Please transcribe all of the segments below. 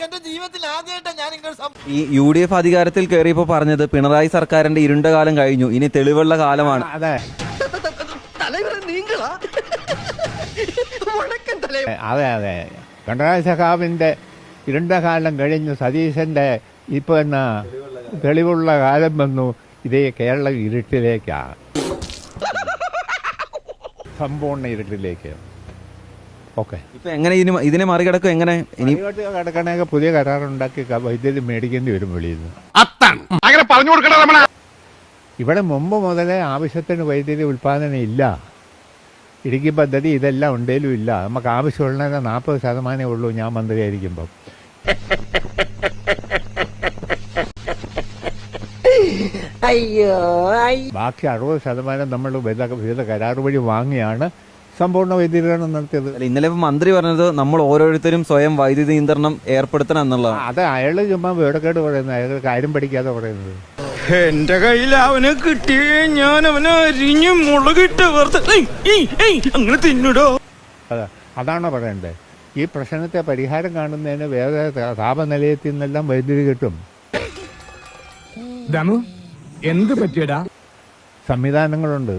എന്റെ ജീവിതത്തിൽ ആദ്യമായിട്ടാണ് ഞാൻ ഈ UDF അധികാരത്തിൽ കയറിയപ്പോ പറഞ്ഞത് പിണറായി സർക്കാരിന്റെ ഇരുണ്ട കാലം കഴിഞ്ഞു, ഇനി തെളിവുള്ള കാലമാണ്. അതെ അതെ പിണറായി സഖാവിന്റെ ഇരുണ്ട കാലം കഴിഞ്ഞു, സതീശന്റെ ഇപ്പൊ എന്നാ തെളിവുള്ള കാലം വന്നു. ഇതേ കേരളം ഇരുട്ടിലേക്കാണ്, സമ്പൂർണ്ണ ഇരുട്ടിലേക്ക്. ഓക്കെ, ഇപ്പൊ എങ്ങനെ ഇതിനെ മറികടക്കും? എങ്ങനെ ഇനി കടക്കണൊക്കെ പുതിയ കരാറുണ്ടാക്കി വൈദ്യുതി മേടിക്കേണ്ടി വരും വെളിയിൽ നിന്ന്. ഇവിടെ മുമ്പ് മുതലേ ആവശ്യത്തിന് വൈദ്യുതി ഉൽപ്പാദനം ഇല്ല. ഇടുക്കി പദ്ധതി ഇതെല്ലാം ഉണ്ടേലും ഇല്ല. നമുക്ക് ആവശ്യമുള്ളതിന് 40% ഉള്ളൂ ഞാൻ മന്ത്രിയായിരിക്കുമ്പം. ബാക്കി 60% നമ്മൾ വിവിധ കരാർ വഴി വാങ്ങിയാണ് സമ്പൂർണ്ണ വൈദ്യുതീകരണം നടത്തിയത്. ഇന്നലെ മന്ത്രി പറഞ്ഞത് നമ്മൾ ഓരോരുത്തരും സ്വയം വൈദ്യുതി നിയന്ത്രണം ഏർപ്പെടുത്തണം എന്നുള്ളതാണ്. അത് അയാള് ചുമ്മാ വേടക്കേട് പറയുന്നത്, അയാൾ കാര്യം പഠിക്കാതെ പറയുന്നത്. എന്റെ കയ്യിൽ അവനെ കിട്ടിയേ ഞാൻ അവനെ അരിഞ്ഞു മുളകിട്ട് അങ്ങനെ തിന്നിടോ. അതാണോ പറയണ്ടേ? ഈ പ്രശ്നത്തെ പരിഹാരം കാണുന്നതിന് വേറെ താപനിലയത്തിൽ നിന്നെല്ലാം വൈദ്യുതി കിട്ടും. എന്ത് പറ്റിയടാ? സംവിധാനങ്ങളുണ്ട്,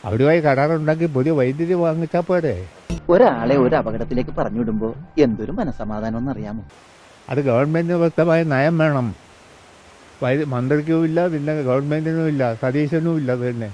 അവരുമായി കരാറുണ്ടാക്കി പുതിയ വൈദ്യുതി വാങ്ങിച്ചാ പോരെ. ഒരാളെ ഒരു അപകടത്തിലേക്ക് പറഞ്ഞുവിടുമ്പോ എന്തൊരു മനസമാധാനം അറിയാമോ? അത് ഗവൺമെന്റിന് വ്യക്തമായ നയം വേണം. മന്ത്രിക്കും ഇല്ല, പിന്നെ ഗവൺമെന്റിനും ഇല്ല, സതീശനും ഇല്ല. അത് തന്നെ